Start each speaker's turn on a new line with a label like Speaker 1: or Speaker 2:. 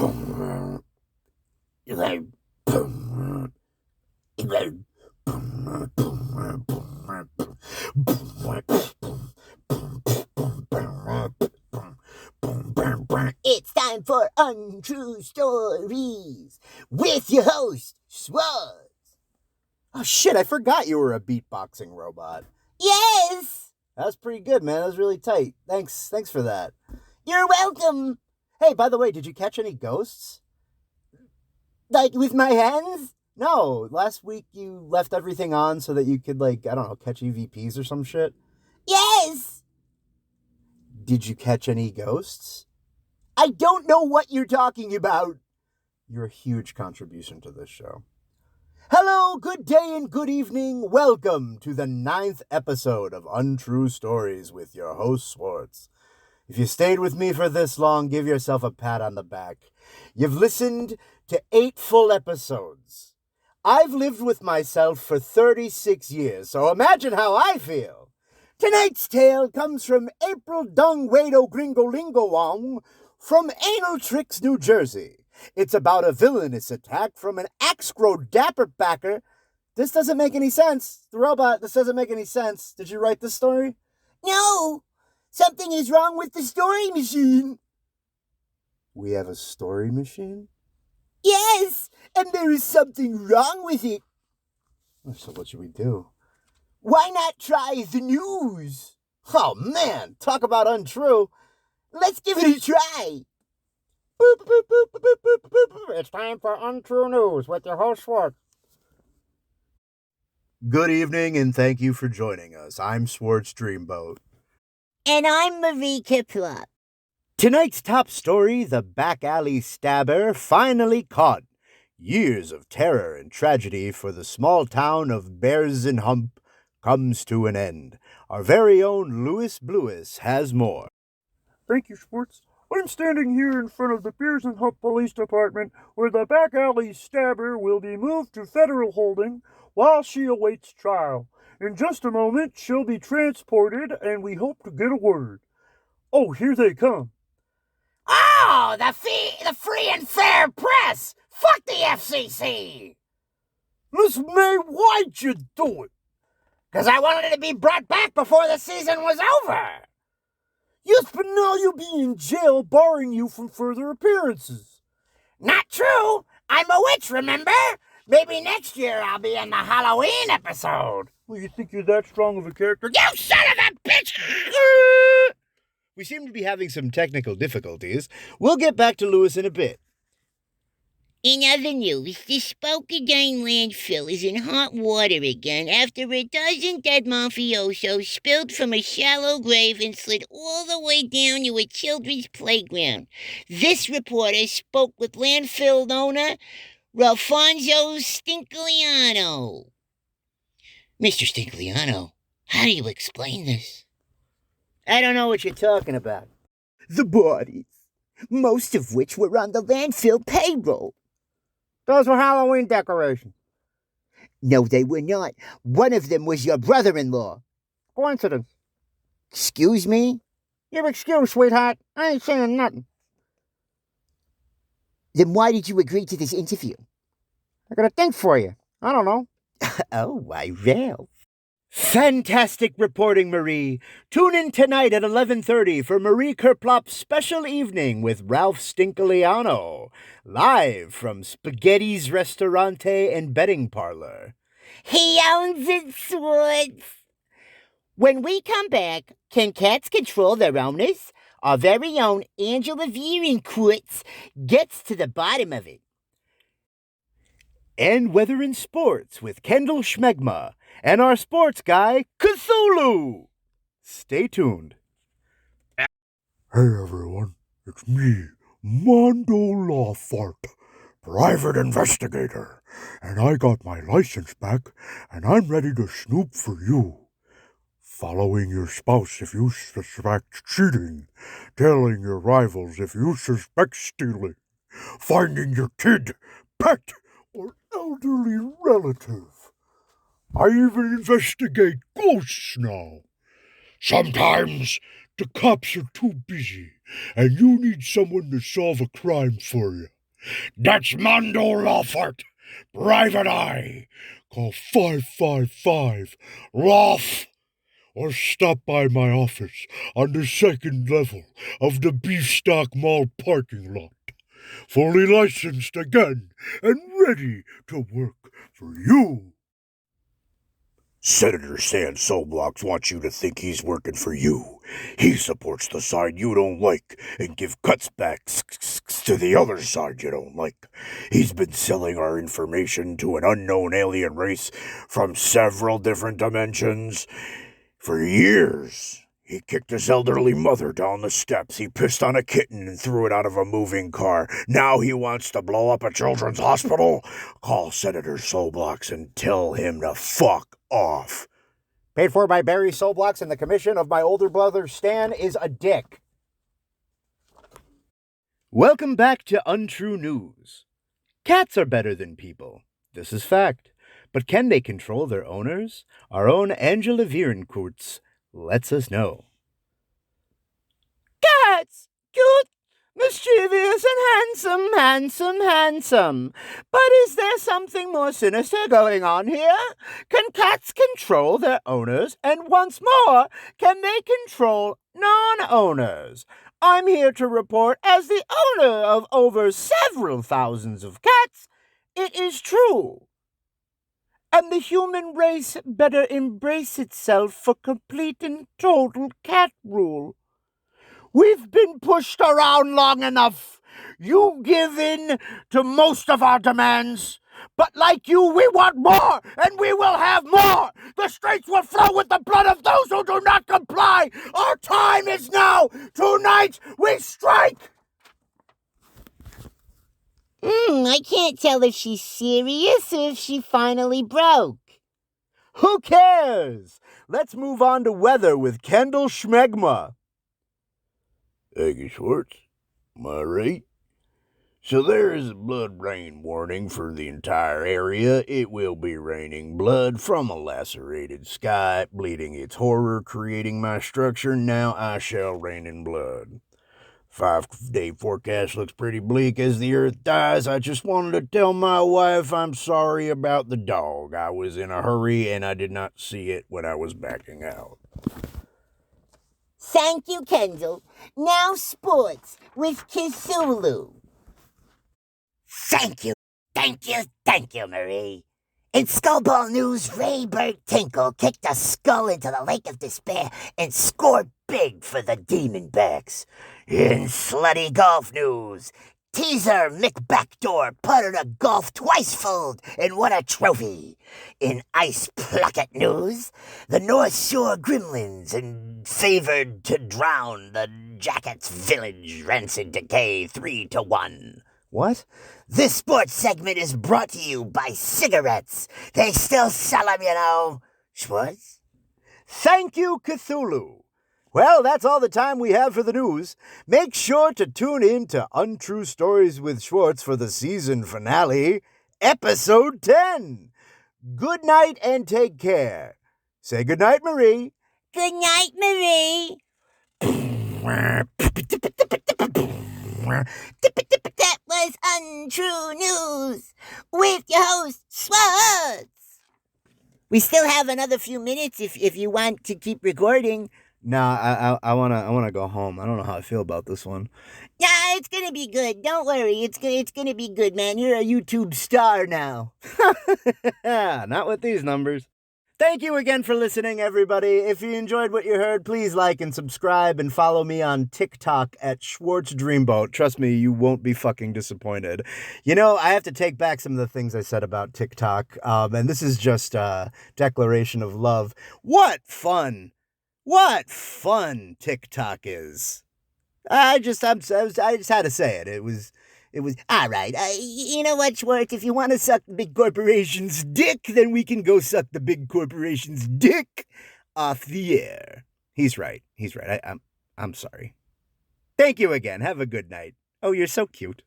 Speaker 1: It's time for Untrue Stories with your host, Swortz.
Speaker 2: Oh shit, I forgot you were a beatboxing robot.
Speaker 1: Yes!
Speaker 2: That was pretty good, man. That was really tight. Thanks for that.
Speaker 1: You're welcome.
Speaker 2: Hey, by the way, did you catch any ghosts?
Speaker 1: Like with my hands?
Speaker 2: No, last week you left everything on so that you could, catch EVPs or some shit.
Speaker 1: Yes!
Speaker 2: Did you catch any ghosts?
Speaker 1: I don't know what you're talking about.
Speaker 2: You're a huge contribution to this show. Hello, good day and good evening. Welcome to the 9th episode of Untrue Stories with your host, Swortz. If you stayed with me for this long, give yourself a pat on the back. You've listened to 8 full episodes. I've lived with myself for 36 years, so imagine how I feel. Tonight's tale comes from April Dung Wado Gringo Lingo Wong from Anal Tricks, New Jersey. It's about a villainous attack from an axe-grow dapperbacker. This doesn't make any sense. The robot, this doesn't make any sense. Did you write this story?
Speaker 1: No! Something is wrong with the story machine.
Speaker 2: We have a story machine?
Speaker 1: Yes, and there is something wrong with it.
Speaker 2: So what should we do?
Speaker 1: Why not try the news?
Speaker 2: Oh man, talk about untrue.
Speaker 1: Let's give it a try.
Speaker 2: Boop, boop, boop, boop, boop, boop, boop. It's time for Untrue News with your host, Swortz. Good evening, and thank you for joining us. I'm Swartz Dreamboat.
Speaker 1: And I'm Marie Kiplop.
Speaker 2: Tonight's top story, the back alley stabber finally caught. Years of terror and tragedy for the small town of Bears and Hump comes to an end. Our very own Louis Bluis has more.
Speaker 3: Thank you, Swortz. I'm standing here in front of the Bears and Hump Police Department, where the back alley stabber will be moved to federal holding while she awaits trial. In just a moment, she'll be transported, and we hope to get a word. Oh, here they come.
Speaker 1: Oh, the free and fair press! Fuck the FCC!
Speaker 3: Miss May, why'd you do it?
Speaker 1: 'Cause I wanted it to be brought back before the season was over.
Speaker 3: Yes, but now you'll be in jail, barring you from further appearances.
Speaker 1: Not true. I'm a witch, remember? Maybe next year I'll be in the Halloween episode.
Speaker 3: Well, you think you're that strong of a character?
Speaker 1: You son of a bitch!
Speaker 2: We seem to be having some technical difficulties. We'll get back to Louis in a bit.
Speaker 4: In other news, the Spokane landfill is in hot water again after a dozen dead mafiosos spilled from a shallow grave and slid all the way down to a children's playground. This reporter spoke with landfill owner Ralfonso Stincoliano. Mr. Stincoliano, how do you explain this?
Speaker 1: I don't know what you're talking about.
Speaker 5: The bodies, most of which were on the landfill payroll.
Speaker 2: Those were Halloween decorations.
Speaker 5: No, they were not. One of them was your brother-in-law.
Speaker 2: Coincidence.
Speaker 5: Excuse me?
Speaker 2: You're excused, sweetheart. I ain't saying nothing.
Speaker 5: Then why did you agree to this interview?
Speaker 2: I got a thing for you. I don't know.
Speaker 5: Oh, why, Ralph.
Speaker 2: Fantastic reporting, Marie. Tune in tonight at 11:30 for Marie Kerplop's special evening with Ralph Stincoliano, live from Spaghetti's Restaurante and Betting Parlor.
Speaker 4: He owns it, Swortz. When we come back, can cats control their owners? Our very own Angela Vierenkurtz gets to the bottom of it.
Speaker 2: And weather and sports with Kendall Schmegma and our sports guy, Cthulhu. Stay tuned.
Speaker 3: Hey everyone, it's me, Mondo Lawfart, private investigator, and I got my license back, and I'm ready to snoop for you. Following your spouse if you suspect cheating, telling your rivals if you suspect stealing, finding your kid, pet, or elderly relative. I even investigate ghosts now. Sometimes the cops are too busy, and you need someone to solve a crime for you. That's Mondo Lawfort, Private Eye. Call 555 Loff or stop by my office on the second level of the Beefstock Mall parking lot. Fully licensed again and ready to work for you. Senator Sand Soulblocks wants you to think he's working for you. He supports the side you don't like and give cutbacks to the other side you don't like. He's been selling our information to an unknown alien race from several different dimensions for years. He kicked his elderly mother down the steps. He pissed on a kitten and threw it out of a moving car. Now he wants to blow up a children's hospital? Call Senator Soulblocks and tell him to fuck off.
Speaker 2: Paid for by Barry Soulblocks, and the commission of my older brother Stan is a dick. Welcome back to Untrue News. Cats are better than people. This is fact. But can they control their owners? Our own Angela Vierenkurtz lets us know. Cats! Cute, mischievous, and handsome. But is there something more sinister going on here? Can cats control their owners? And once more, can they control non-owners? I'm here to report, as the owner of over several thousands of cats, it is true. And the human race better embrace itself for complete and total cat rule. We've been pushed around long enough. You give in to most of our demands. But like you, we want more, and we will have more. The streets will flow with the blood of those who do not comply. Our time is now. Tonight we strike.
Speaker 4: I can't tell if she's serious or if she finally broke.
Speaker 2: Who cares? Let's move on to weather with Kendall Schmegma.
Speaker 3: Thank you, Swortz. Am I right? So there is a blood rain warning for the entire area. It will be raining blood from a lacerated sky, bleeding its horror, creating my structure. Now I shall rain in blood. 5-day forecast looks pretty bleak as the earth dies. I just wanted to tell my wife I'm sorry about the dog. I was in a hurry and I did not see it when I was backing out.
Speaker 4: Thank you, Kendall. Now sports with Cthulhu.
Speaker 1: Thank you, Marie. In Skullball News, Ray Bird Tinkle kicked a skull into the Lake of Despair and scored big for the Demonbacks. In Slutty Golf News, Teaser Mick Backdoor putted a golf twice-fold and won a trophy. In Ice Plucket News, the North Shore Gremlins and favored to drown the Jackets Village Rancid Decay 3-1.
Speaker 2: What?
Speaker 1: This sports segment is brought to you by cigarettes. They still sell them, you know. Schwartz?
Speaker 2: Thank you, Cthulhu. Well, that's all the time we have for the news. Make sure to tune in to Untrue Stories with Swortz for the season finale, Episode 10. Good night and take care. Say good night, Marie.
Speaker 4: Good night, Marie. That was Untrue News with your host, Swortz. We still have another few minutes if you want to keep recording.
Speaker 2: Nah, I wanna go home. I don't know how I feel about this one.
Speaker 4: Nah, it's gonna be good. Don't worry. It's gonna be good, man. You're a YouTube star now.
Speaker 2: Not with these numbers. Thank you again for listening, everybody. If you enjoyed what you heard, please like and subscribe and follow me on TikTok at Swortz Dreamboat. Trust me, you won't be fucking disappointed. You know, I have to take back some of the things I said about TikTok, and this is just a declaration of love. What fun TikTok is. I just had to say it. It was all right. You know what, Swortz? If you want to suck the big corporation's dick, then we can go suck the big corporation's dick off the air. He's right. I'm sorry. Thank you again. Have a good night. Oh, you're so cute.